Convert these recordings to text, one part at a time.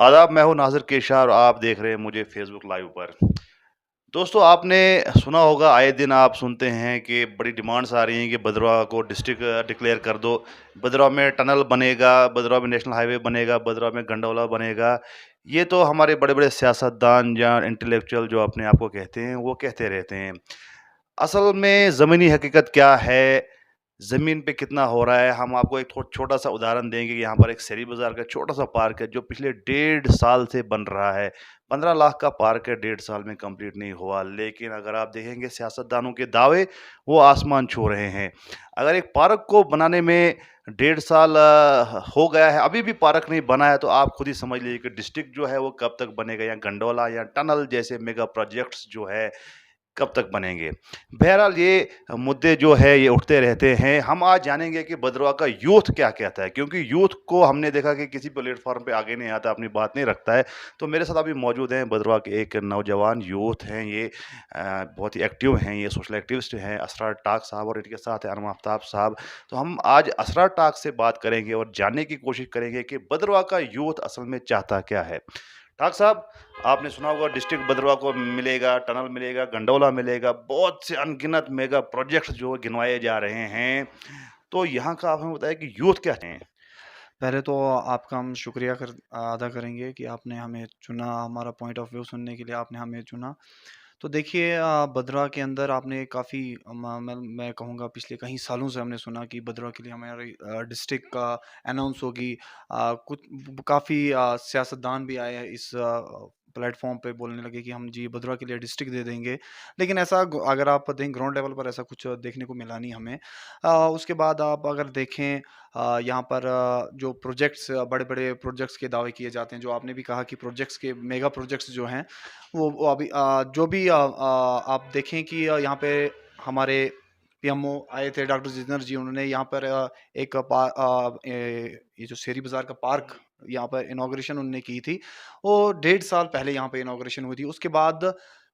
आदाब, मैं हूँ नाज़िर केशा और आप देख रहे हैं मुझे फ़ेसबुक लाइव पर। दोस्तों, आपने सुना होगा, आए दिन आप सुनते हैं कि बड़ी डिमांड्स आ रही हैं कि भदरवा को डिस्ट्रिक्ट डिक्लेयर कर दो। भदरवा में टनल बनेगा, भदरवा में नेशनल हाईवे बनेगा, भदरवा में गंडौला बनेगा। ये तो हमारे बड़े-बड़े सियासतदान या इंटेलेक्चुअल जो अपने आप को कहते हैं, वो कहते रहते हैं। असल में ज़मीनी हकीकत क्या है? ज़मीन पे कितना हो रहा है? हम आपको एक छोटा-सा उदाहरण देंगे कि यहाँ पर एक शेरी बाज़ार का छोटा-सा पार्क है, जो पिछले डेढ़ साल से बन रहा है। 15 लाख का पार्क है, डेढ़ साल में कंप्लीट नहीं हुआ। लेकिन अगर आप देखेंगे सियासतदानों के दावे, वो आसमान छू रहे हैं। अगर एक पार्क को बनाने में डेढ़ साल हो गया है, अभी भी पार्क नहीं बना है, तो आप खुद ही समझ लीजिए कि डिस्ट्रिक्ट जो है वो कब तक बनेगा, या गंडौला या टनल जैसे मेगा प्रोजेक्ट्स जो है कब तक बनेंगे। बहरहाल ये मुद्दे जो है ये उठते रहते हैं। हम आज जानेंगे कि भदरवा का यूथ क्या कहता है, क्योंकि यूथ को हमने देखा कि किसी प्लेटफ़ॉर्म पे आगे नहीं आता, अपनी बात नहीं रखता है। तो मेरे साथ अभी मौजूद हैं भदरवा के एक नौजवान यूथ हैं, ये बहुत ही एक्टिव हैं, ये सोशल एक्टिविस्ट हैं, असरार टाक साहब, और इनके साथ हैं अनम आफ्ताब साहब। तो हम आज असरार टाक से बात करेंगे और जानने की कोशिश करेंगे कि भदरवा का यूथ असल में चाहता क्या है। ठाक साहब, आपने सुना होगा डिस्ट्रिक्ट भदरवा को मिलेगा, टनल मिलेगा, गंडौला मिलेगा, बहुत से अनगिनत मेगा प्रोजेक्ट्स जो गिनवाए जा रहे हैं। तो यहाँ का आप हमें बताइए कि यूथ क्या है? पहले तो आपका हम शुक्रिया अदा करेंगे कि आपने हमें चुना, हमारा पॉइंट ऑफ व्यू सुनने के लिए आपने हमें चुना। तो देखिए भदरा के अंदर आपने काफ़ी मैं कहूँगा पिछले कई सालों से हमने सुना कि भदरा के लिए हमारी डिस्ट्रिक्ट का अनाउंस होगी। कुछ काफ़ी सियासतदान भी आए हैं इस प्लेटफॉर्म पे बोलने लगे कि हम जी भदरा के लिए डिस्ट्रिक्ट दे देंगे। लेकिन ऐसा अगर आप देखें ग्राउंड लेवल पर ऐसा कुछ देखने को मिला नहीं हमें। उसके बाद आप अगर देखें यहाँ पर जो प्रोजेक्ट्स बड़े-बड़े प्रोजेक्ट्स के दावे किए जाते हैं, जो आपने भी कहा कि प्रोजेक्ट्स के मेगा प्रोजेक्ट्स जो हैं, वो अभी जो भी आप देखें कि यहाँ पे हमारे पीएमओ आए थे डॉक्टर जितेंद्र जी, उन्होंने यहाँ पर ये जो शेरी बाज़ार का पार्क यहाँ पर इनॉग्रेशन उन्होंने की थी। वो डेढ़ साल पहले यहाँ पे इनॉग्रेशन हुई थी। उसके बाद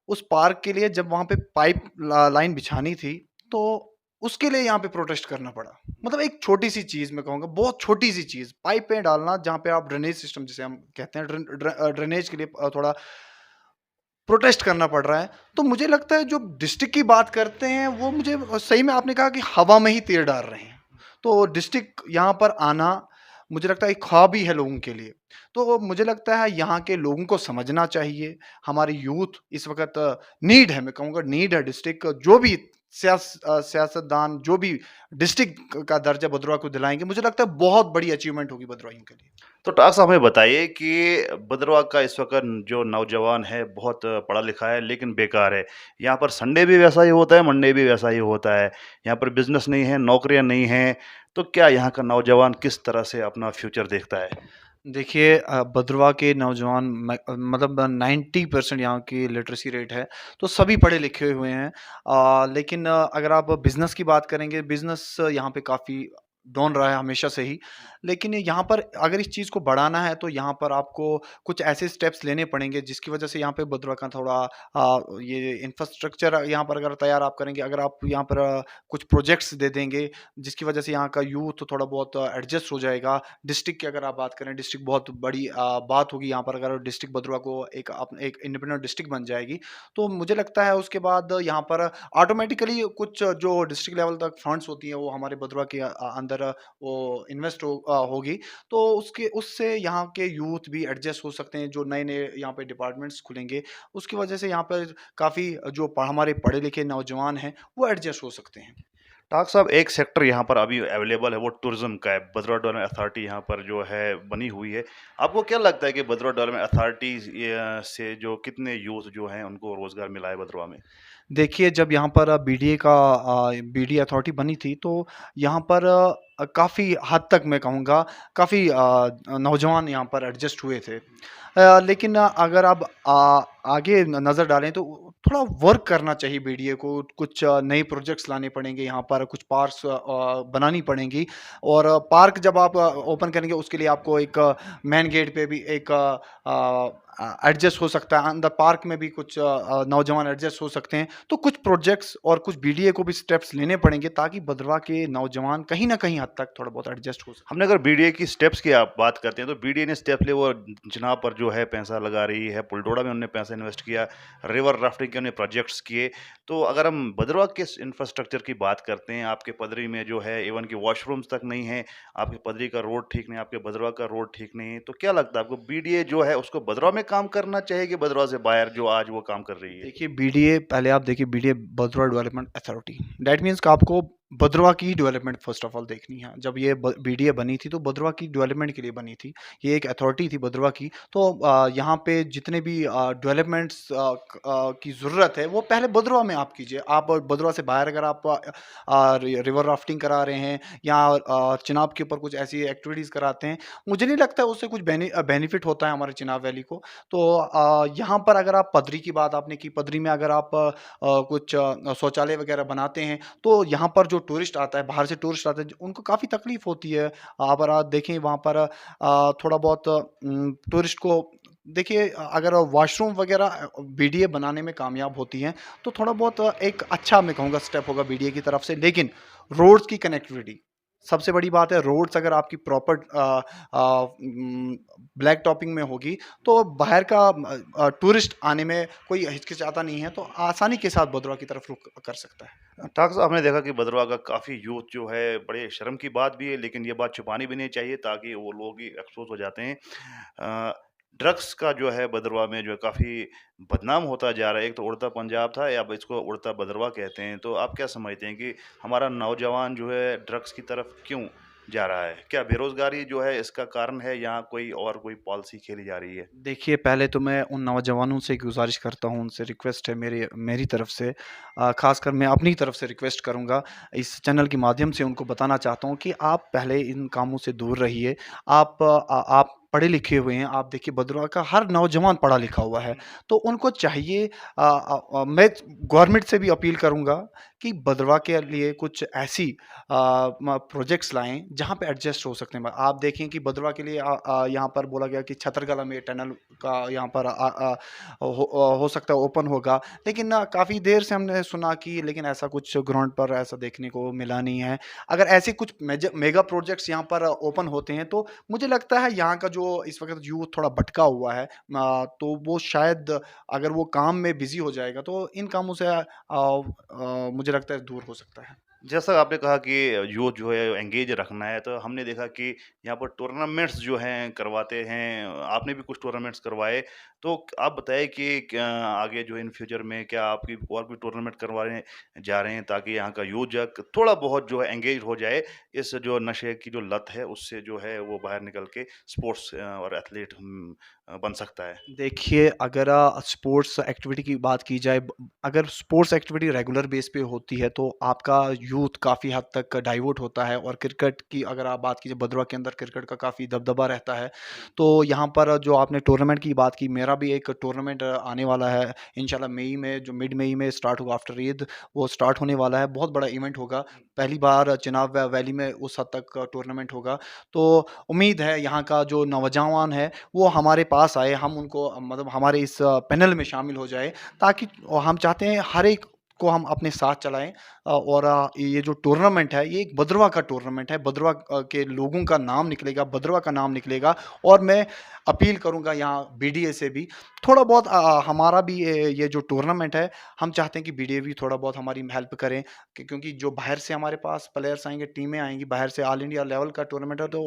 उस पार्क के लिए जब वहाँ पे पाइप लाइन बिछानी थी, तो उसके लिए यहाँ पे प्रोटेस्ट करना पड़ा। मतलब एक छोटी-सी चीज़ मैं कहूँगा, बहुत छोटी-सी चीज़, पाइपें डालना जहाँ पे आप ड्रेनेज सिस्टम जिसे हम कहते हैं ड्रेनेज के लिए थोड़ा प्रोटेस्ट करना पड़ रहा है। तो मुझे लगता है जो डिस्ट्रिक्ट की बात करते हैं वो मुझे सही में आपने कहा कि हवा में ही तीर डाल रहे हैं। तो डिस्ट्रिक्ट यहाँ पर आना मुझे लगता है एक ख्वाब ही है लोगों के लिए। तो मुझे लगता है यहाँ के लोगों को समझना चाहिए, हमारी यूथ इस वक़्त नीड है, मैं कहूँगा नीड है डिस्ट्रिक्ट जो भी सियासतदान जो भी डिस्ट्रिक्ट का दर्जा भदरवा को दिलाएँगे, मुझे लगता है बहुत बड़ी अचीवमेंट होगी भदरवाइयों के लिए। तो ठाक साहब, हमें बताइए कि भदरवा का इस वक़्त जो नौजवान है बहुत पढ़ा-लिखा है लेकिन बेकार है। यहाँ पर संडे भी वैसा ही होता है, मंडे भी वैसा ही होता है। यहाँ पर बिज़नेस नहीं है, नौकरियाँ नहीं हैं। तो क्या यहाँ का नौजवान किस तरह से अपना फ्यूचर देखता है? देखिए भदरवा के नौजवान मतलब 90% यहाँ की लिटरेसी रेट है, तो सभी पढ़े लिखे हुए हैं। लेकिन अगर आप बिज़नेस की बात करेंगे, बिज़नेस यहाँ पे काफ़ी डाउन रहा है हमेशा से ही। लेकिन यहाँ पर अगर इस चीज़ को बढ़ाना है, तो यहाँ पर आपको कुछ ऐसे स्टेप्स लेने पड़ेंगे, जिसकी वजह से यहाँ पे भदरवा का थोड़ा ये इंफ्रास्ट्रक्चर यहाँ पर अगर तैयार आप करेंगे, अगर आप यहाँ पर कुछ प्रोजेक्ट्स दे देंगे, जिसकी वजह से यहाँ का यूथ थोड़ा बहुत एडजस्ट हो जाएगा। डिस्ट्रिक्ट की अगर आप बात करें, डिस्ट्रिक्ट बहुत बड़ी बात होगी यहाँ पर अगर डिस्ट्रिक्ट भदरवा को एक इंडिपेंडेंट डिस्ट्रिक्ट बन जाएगी, तो मुझे लगता है उसके बाद यहाँ पर ऑटोमेटिकली कुछ जो डिस्ट्रिक्ट लेवल तक फंड्स होती हैं, वो हमारे भदरवा के अंदर वो इन्वेस्ट होगी। तो उसके उससे यहाँ के यूथ भी एडजस्ट हो सकते हैं, जो नए-नए यहाँ पे डिपार्टमेंट्स खुलेंगे, उसकी वजह से यहाँ पर काफ़ी जो हमारे पढ़े-लिखे नौजवान हैं, वो एडजस्ट हो सकते हैं। ठाक साहब, एक सेक्टर यहाँ पर अभी अवेलेबल है, वो टूरिज़्म का है। भदरवा डेवलपमेंट अथॉरिटी यहाँ पर जो है बनी हुई है। आपको क्या लगता है कि भदरवा डेवलपमेंट अथॉरिटी से जो कितने यूथ जो हैं उनको रोज़गार मिला है भदरवा में? देखिए, जब यहाँ पर बीडीए अथॉरिटी बनी थी, तो यहाँ पर काफ़ी हद तक मैं कहूँगा काफ़ी नौजवान यहाँ पर एडजस्ट हुए थे। लेकिन अगर आप आगे नज़र डालें तो थोड़ा वर्क करना चाहिए बीडीए को, कुछ नए प्रोजेक्ट्स लाने पड़ेंगे यहाँ पर, कुछ पार्क्स बनानी पड़ेंगी और पार्क जब आप ओपन करेंगे उसके लिए आपको एक मेन गेट पे भी एक एडजस्ट हो सकता है, अंदर पार्क में भी कुछ नौजवान एडजस्ट हो सकते हैं। तो कुछ प्रोजेक्ट्स और कुछ बीडीए को भी स्टेप्स लेने पड़ेंगे ताकि भद्रवाह के नौजवान कहीं न कहीं हद तक थोड़ा बहुत एडजस्ट हो सकें। हमने अगर बीडीए की स्टेप्स की आप बात करते हैं, तो बीडीए ने स्टेप लिए, वो चिनाब पर जो है पैसा लगा रही है, पुलडोड़ा में उन्होंने पैसा इन्वेस्ट किया, रिवर राफ्टिंग के उन्होंने प्रोजेक्ट्स किए। तो अगर हम भद्रवाह के इंफ्रास्ट्रक्चर की बात करते हैं, आपके पदरी में जो है इवन कि वॉशरूम्स तक नहीं है, आपके पदरी का रोड ठीक नहीं है, आपके भद्रवाह का रोड ठीक नहीं है, तो क्या लगता है आपको बीडीए जो है उसको भद्रवाह में काम करना चाहिए कि भद्रवाह से बाहर जो आज वो काम कर रही है? देखिए बीडीए, पहले आप देखिए BDA Bhaderwah development authority, that means कि आपको भद्रवाह की डेवलपमेंट फर्स्ट ऑफ ऑल देखनी है। जब ये बीडीए बनी थी तो भद्रवाह की डेवलपमेंट के लिए बनी थी। ये एक अथॉरिटी थी भद्रवाह की। तो यहाँ पे जितने भी डेवलपमेंट्स की ज़रूरत है वो पहले भद्रवाह में आप कीजिए। आप भद्रवाह से बाहर अगर आप रिवर राफ्टिंग करा रहे हैं या चिनाब के ऊपर कुछ ऐसी एक्टिविटीज़ कराते हैं, मुझे नहीं लगता उससे कुछ बेनिफिट होता है हमारे चिनाब वैली को। तो यहाँ पर अगर आप पदरी की बात आपने की, पदरी में अगर आप कुछ शौचालय वगैरह बनाते हैं, तो यहाँ पर जो टूरिस्ट आता है, बाहर से टूरिस्ट आते हैं, उनको काफ़ी तकलीफ़ होती है। अगर आप देखें वहाँ पर थोड़ा बहुत टूरिस्ट को देखिए, अगर वॉशरूम वगैरह बीडीए बनाने में कामयाब होती हैं, तो थोड़ा बहुत एक अच्छा मैं कहूँगा स्टेप होगा बीडीए की तरफ से। लेकिन रोड्स की कनेक्टिविटी सबसे बड़ी बात है। रोड्स अगर आपकी प्रॉपर ब्लैक टॉपिंग में होगी, तो बाहर का टूरिस्ट आने में कोई हिचकिचाता नहीं है, तो आसानी के साथ भद्रवाह की तरफ रुख कर सकता है। ठाकुर साहब, हमने देखा कि भद्रवाह का काफ़ी यूथ जो है, बड़े शर्म की बात भी है, लेकिन ये बात छुपानी भी नहीं चाहिए ताकि वो लोग ही एक्सपोज़ हो जाते हैं। ड्रग्स का जो है भद्रवाह में जो है काफ़ी बदनाम होता जा रहा है। एक तो उड़ता पंजाब था, या अब इसको उड़ता भद्रवाह कहते हैं। तो आप क्या समझते हैं कि हमारा नौजवान जो है ड्रग्स की तरफ क्यों जा रहा है? क्या बेरोज़गारी जो है इसका कारण है, या कोई पॉलिसी खेली जा रही है? देखिए, पहले तो मैं उन नौजवानों से गुज़ारिश करता हूँ, उनसे रिक्वेस्ट है मेरी मेरी तरफ से, ख़ासकर मैं अपनी तरफ से रिक्वेस्ट करूँगा, इस चैनल के माध्यम से उनको बताना चाहता हूँ कि आप पहले इन कामों से दूर रहिए। आप पढ़े लिखे हुए हैं, आप देखिए भद्रवाह का हर नौजवान पढ़ा लिखा हुआ है, तो उनको चाहिए, मैं गवर्नमेंट से भी अपील करूँगा कि भद्रवाह के लिए कुछ ऐसी प्रोजेक्ट्स लाएँ जहाँ पे एडजस्ट हो सकते हैं। आप देखें कि भद्रवाह के लिए यहाँ पर बोला गया कि छतरगला में टनल का यहाँ पर हो सकता है ओपन होगा, लेकिन काफ़ी देर से हमने सुना कि लेकिन ऐसा कुछ ग्राउंड पर ऐसा देखने को मिला नहीं है। अगर ऐसे कुछ मेगा प्रोजेक्ट्स यहाँ पर ओपन होते हैं, तो मुझे लगता है यहाँ का जो इस वक़्त यूथ थोड़ा भटका हुआ है, तो वो शायद अगर वो काम में बिज़ी हो जाएगा, तो इन कामों से मुझे लगता है दूर हो सकता है। जैसा आपने कहा कि यूथ जो है एंगेज रखना है, तो हमने देखा कि यहाँ पर टूर्नामेंट्स जो हैं करवाते हैं, आपने भी कुछ टूर्नामेंट्स करवाए। तो आप बताइए कि क्या आगे जो इन फ्यूचर में क्या आपकी और भी टूर्नामेंट करवाने जा रहे हैं, ताकि यहाँ का यूथ जो है थोड़ा बहुत जो है एंगेज हो जाए, इस जो नशे की जो लत है उससे जो है वो बाहर निकल के स्पोर्ट्स और एथलीट बन सकता है? देखिए, अगर स्पोर्ट्स एक्टिविटी की बात की जाए, अगर स्पोर्ट्स एक्टिविटी रेगुलर बेस पे होती है, तो आपका यूथ काफ़ी हद तक डाइवर्ट होता है। और क्रिकेट की अगर आप बात कीजिए, भद्रवाह के अंदर क्रिकेट का काफ़ी दबदबा रहता है। तो यहाँ पर जो आपने टूर्नामेंट की बात की, मेरा भी एक टूर्नामेंट आने वाला है इंशाल्लाह मई में, जो मिड मई में स्टार्ट होगा आफ्टर ईद, वो स्टार्ट होने वाला है। बहुत बड़ा इवेंट होगा। पहली बार चिनाब वैली में उस हद तक टूर्नामेंट होगा। तो उम्मीद है यहाँ का जो नौजवान है वो हमारे पास आए, हम उनको मतलब हमारे इस पैनल में शामिल हो जाए, ताकि हम चाहते हैं हर एक को हम अपने साथ चलाएँ। और ये जो टूर्नामेंट है, ये एक भद्रवाह का टूर्नामेंट है। भद्रवाह के लोगों का नाम निकलेगा, भद्रवाह का नाम निकलेगा। और मैं अपील करूँगा यहाँ बीडीए से भी, थोड़ा बहुत हमारा भी ये जो टूर्नामेंट है, हम चाहते हैं कि बीडीए भी थोड़ा बहुत हमारी हेल्प करें, क्योंकि जो बाहर से हमारे पास प्लेयर्स आएँगे, टीमें आएँगी, बाहर से ऑल इंडिया लेवल का टूर्नामेंट है, तो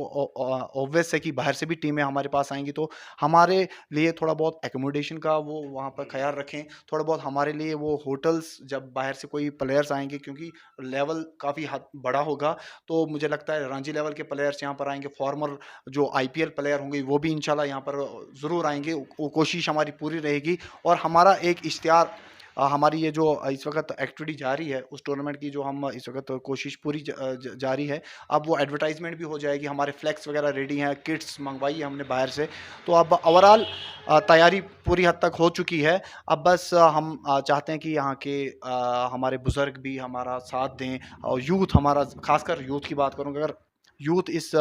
ऑब्वियस है कि बाहर से भी टीमें हमारे पास आएँगी, तो हमारे लिए थोड़ा बहुत एकोमोडेशन का वो वहाँ पर ख़्याल रखें। थोड़ा बहुत हमारे लिए वो होटल्स, जब बाहर से कोई प्लेयर्स आएँगे, क्योंकि लेवल काफ़ी हद बड़ा होगा, तो मुझे लगता है रणजी लेवल के प्लेयर्स यहाँ पर आएँगे। फॉर्मर जो आईपीएल प्लेयर होंगे, वो भी इंशाल्लाह यहाँ पर ज़रूर आएँगे। वो कोशिश हमारी पूरी रहेगी। और हमारा एक इश्तिहार, हमारी ये जो इस वक़्त एक्टिविटी जारी है, उस टूर्नामेंट की जो हम इस वक़्त कोशिश पूरी जारी है। अब वो एडवर्टाइज़मेंट भी हो जाएगी, हमारे फ्लेक्स वग़ैरह रेडी हैं, किट्स मँगवाई है हमने बाहर से। तो अब ओवरऑल तैयारी पूरी हद तक हो चुकी है। अब बस हम चाहते हैं कि यहाँ के हमारे बुज़ुर्ग भी हमारा साथ दें, और यूथ हमारा, ख़ासकर यूथ की बात करूँ अगर, यूथ इस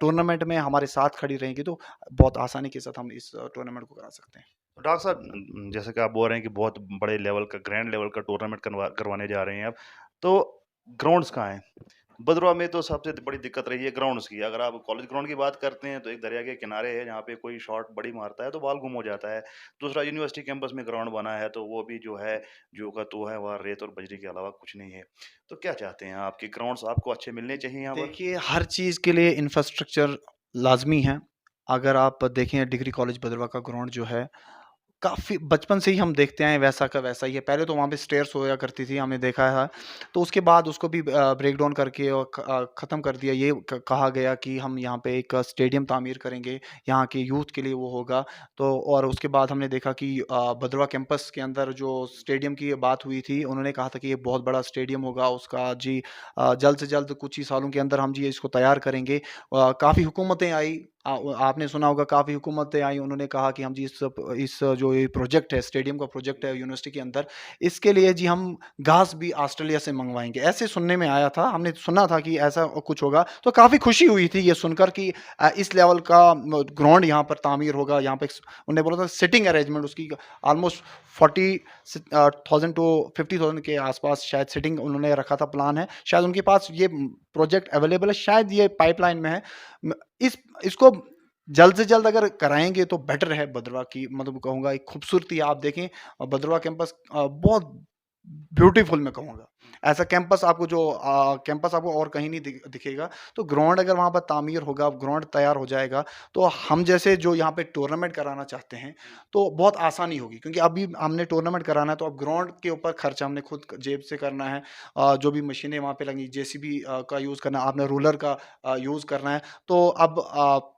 टूर्नामेंट में हमारे साथ खड़ी रहेंगी तो बहुत आसानी के साथ हम इस टूर्नामेंट को करा सकते हैं। तो डॉक्टर साहब जैसे कि आप बोल रहे हैं कि बहुत बड़े लेवल का ग्रैंड लेवल का टूर्नामेंट करवाने जा रहे हैं आप। तो ग्राउंड्स कहाँ हैं? भदरवा में तो सबसे बड़ी दिक्कत रही है ग्राउंड्स की। अगर आप कॉलेज ग्राउंड की बात करते हैं तो एक दरिया के किनारे है जहाँ पे कोई शॉट बड़ी मारता है तो बॉल गुम हो जाता है। दूसरा यूनिवर्सिटी कैंपस में ग्राउंड बना है तो वो भी जो है जो का तो है वहाँ रेत और बजरी के अलावा कुछ नहीं है। तो क्या चाहते हैं आप कि ग्राउंड्स आपको अच्छे मिलने चाहिए यहाँ पर? देखिए, हर चीज़ के लिए इंफ्रास्ट्रक्चर लाज़मी है। अगर आप देखें डिग्री कॉलेज भदरवा का ग्राउंड जो है, काफ़ी बचपन से ही हम देखते आए हैं वैसा का वैसा ही है। पहले तो वहाँ पे स्टेयर्स होया करती थी, हमने देखा है। तो उसके बाद उसको भी ब्रेक डाउन करके और ख़त्म कर दिया। ये क कहा गया कि हम यहाँ पे एक स्टेडियम तामीर करेंगे, यहाँ के यूथ के लिए वो होगा। तो और उसके बाद हमने देखा कि भदरवा कैंपस के अंदर जो स्टेडियम की बात हुई थी, उन्होंने कहा था कि ये बहुत बड़ा स्टेडियम होगा। उसका जी जल्द से जल्द कुछ ही सालों के अंदर हम जी इसको तैयार करेंगे। काफ़ी हुकूमतें आई। आपने सुना होगा काफ़ी हुकूमतें आई, उन्होंने कहा कि हम जी इस जो ये प्रोजेक्ट है, स्टेडियम का प्रोजेक्ट है यूनिवर्सिटी के अंदर, इसके लिए जी हम घास भी ऑस्ट्रेलिया से मंगवाएँगे। ऐसे सुनने में आया था, हमने सुना था कि ऐसा कुछ होगा, तो काफ़ी खुशी हुई थी ये सुनकर कि इस लेवल का ग्राउंड यहाँ पर तामीर होगा। यहाँ पे उन्होंने बोला था सिटिंग अरेंजमेंट उसकी ऑलमोस्ट 40,000 टू 50,000 के आसपास शायद सिटिंग उन्होंने रखा था, प्लान है। शायद उनके पास ये प्रोजेक्ट अवेलेबल है, शायद ये पाइपलाइन में है। म इस इसको जल्द से जल्द अगर कराएँगे तो बेटर है भदरवा की, मतलब कहूँगा एक खूबसूरती आप देखें। भदरवा कैंपस बहुत ब्यूटीफुल मैं कहूँगा। ऐसा कैंपस आपको और कहीं नहीं दिखेगा। तो ग्राउंड अगर वहाँ पर तामीर होगा, ग्राउंड तैयार हो जाएगा, तो हम जैसे जो यहाँ पे टूर्नामेंट कराना चाहते हैं, तो बहुत आसानी होगी। क्योंकि अभी हमने टूर्नामेंट कराना है तो अब ग्राउंड के ऊपर खर्चा हमने खुद जेब से करना है। जो भी मशीनें वहाँ पे लगी, जेसीबी का यूज़ करना है, आपने रूलर का यूज़ करना है। तो अब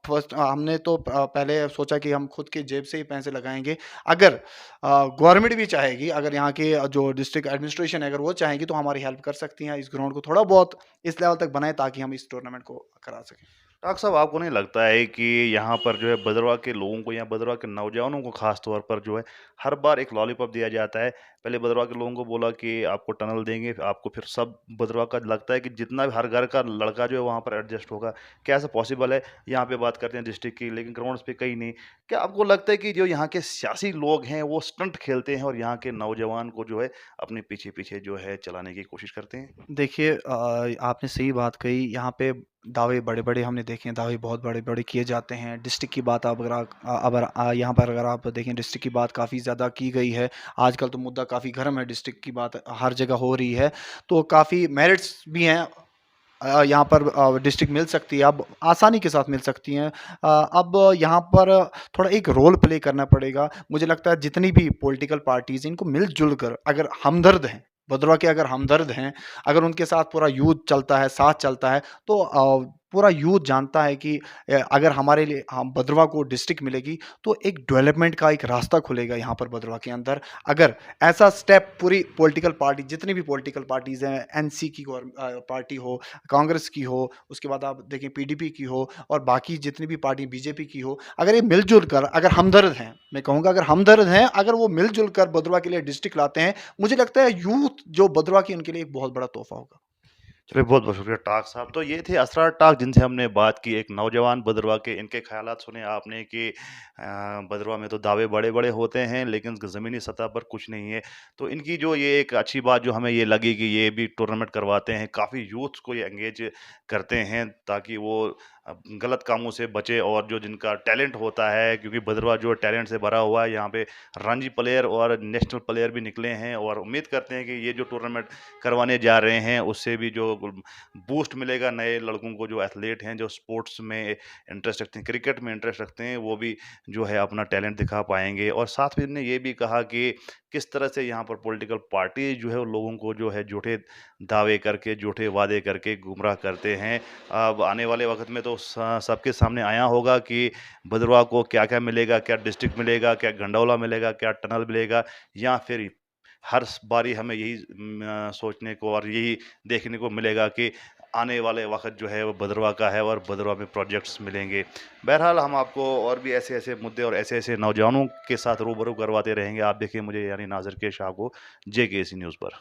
फर्स्ट हमने तो पहले सोचा कि हम खुद के जेब से ही पैसे लगाएँगे। अगर गवर्नमेंट भी चाहेगी, अगर यहाँ के जो डिस्ट्रिक्ट एडमिनिस्ट्रेशन है, अगर वो चाहेगी तो हमारी हेल्प कर सकती हैं, इस ग्राउंड को थोड़ा बहुत इस लेवल तक बनाएँ ताकि हम इस टूर्नामेंट को करा सकें। डॉक्टर साहब आपको नहीं लगता है कि यहाँ पर जो है भदरवा के लोगों को या भदरवा के नौजवानों को खास तौर पर जो है हर बार एक लॉलीपॉप दिया जाता है। पहले भदरवा के लोगों को बोला कि आपको टनल देंगे, आपको फिर सब भदरवा का लगता है कि जितना भी हर घर का लड़का जो है वहाँ पर एडजस्ट होगा। क्या ऐसा पॉसिबल है? यहाँ पे बात करते हैं डिस्ट्रिक्ट की लेकिन ग्राउंड्स पे कहीं नहीं। क्या आपको लगता है कि जो यहाँ के सियासी लोग हैं वो स्टंट खेलते हैं और यहाँ के नौजवान को जो है अपने पीछे-पीछे जो है चलाने की कोशिश करते हैं? देखिए आपने सही बात कही। यहाँ पे दावे बड़े-बड़े हमने देखे हैं, दावे बहुत बड़े-बड़े किए जाते हैं। डिस्ट्रिक्ट की बात आप अगर यहाँ पर अगर आप देखें डिस्ट्रिक्ट की बात काफ़ी ज़्यादा की गई है। आजकल तो मुद्दा काफ़ी गर्म है, डिस्ट्रिक्ट की बात हर जगह हो रही है। तो काफ़ी मेरिट्स भी हैं। यहाँ पर डिस्ट्रिक्ट मिल सकती है, अब आसानी के साथ मिल सकती हैं। अब यहाँ पर थोड़ा एक रोल प्ले करना पड़ेगा। मुझे लगता है जितनी भी पॉलिटिकल पार्टीज़ हैं, इनको मिल-जुल कर अगर हमदर्द हैं, भदरवा के अगर हमदर्द हैं, अगर उनके साथ पूरा यूथ चलता है, साथ चलता है, तो पूरा यूथ जानता है कि अगर हमारे लिए हम भदरवा को डिस्ट्रिक्ट मिलेगी, तो एक डेवलपमेंट का एक रास्ता खुलेगा यहाँ पर भदरवा के अंदर। अगर ऐसा स्टेप पूरी पॉलिटिकल पार्टी जितनी भी पॉलिटिकल पार्टीज़ हैं, एनसी की पार्टी हो, कांग्रेस की हो, उसके बाद आप देखें पीडीपी की हो और बाकी जितनी भी पार्टी बीजेपी की हो, अगर ये मिल-जुल कर अगर हमदर्द हैं, मैं कहूँगा अगर हमदर्द हैं, अगर वो मिल-जुल कर भदरवा के लिए डिस्ट्रिक्ट लाते हैं, मुझे लगता है यूथ जो भदरवा की उनके लिए एक बहुत बड़ा तोहफ़ा होगा। चलिए बहुत-बहुत शुक्रिया टाक साहब। तो ये थे असरार टाक जिनसे हमने बात की एक नौजवान भदरवा के इनके ख़्यालात सुने आपने कि भदरवा में तो दावे बड़े-बड़े होते हैं लेकिन ज़मीनी सतह पर कुछ नहीं है। तो इनकी जो ये एक अच्छी बात जो हमें ये लगी कि ये भी टूर्नामेंट करवाते हैं, काफ़ी यूथ्स को ये एंगेज करते हैं ताकि वो गलत कामों से बचे और जो जिनका टैलेंट होता है क्योंकि भदरवा जो टैलेंट से भरा हुआ है, यहाँ पे रणजी प्लेयर और नेशनल प्लेयर भी निकले हैं और उम्मीद करते हैं कि ये जो टूर्नामेंट करवाने जा रहे हैं उससे भी जो बूस्ट मिलेगा नए लड़कों को जो एथलीट हैं जो स्पोर्ट्स में इंटरेस्ट रखते हैं क्रिकेट में इंटरेस्ट रखते हैं वो भी जो है अपना टैलेंट दिखा पाएंगे और साथ में ने ये भी कहा कि किस तरह से यहाँ पर पॉलिटिकल पार्टी जो है वो लोगों को जो है झूठे दावे करके झूठे वादे करके गुमराह करते हैं अब आने वाले वक्त में तो सबके सामने आया होगा कि भदरवा को क्या क्या मिलेगा क्या डिस्ट्रिक्ट मिलेगा क्या गंडौला मिलेगा क्या टनल मिलेगा या फिर हर बारी हमें यही सोचने को और यही देखने को मिलेगा कि आने वाले वक़्त जो है वो भदरवा का है और भदरवा में प्रोजेक्ट्स मिलेंगे। बहरहाल हम आपको और भी ऐसे-ऐसे मुद्दे और ऐसे-ऐसे नौजवानों के साथ रूबरू करवाते रहेंगे। आप देखिए मुझे यानी नाज़िर के शाह को जेकेसी न्यूज़ पर।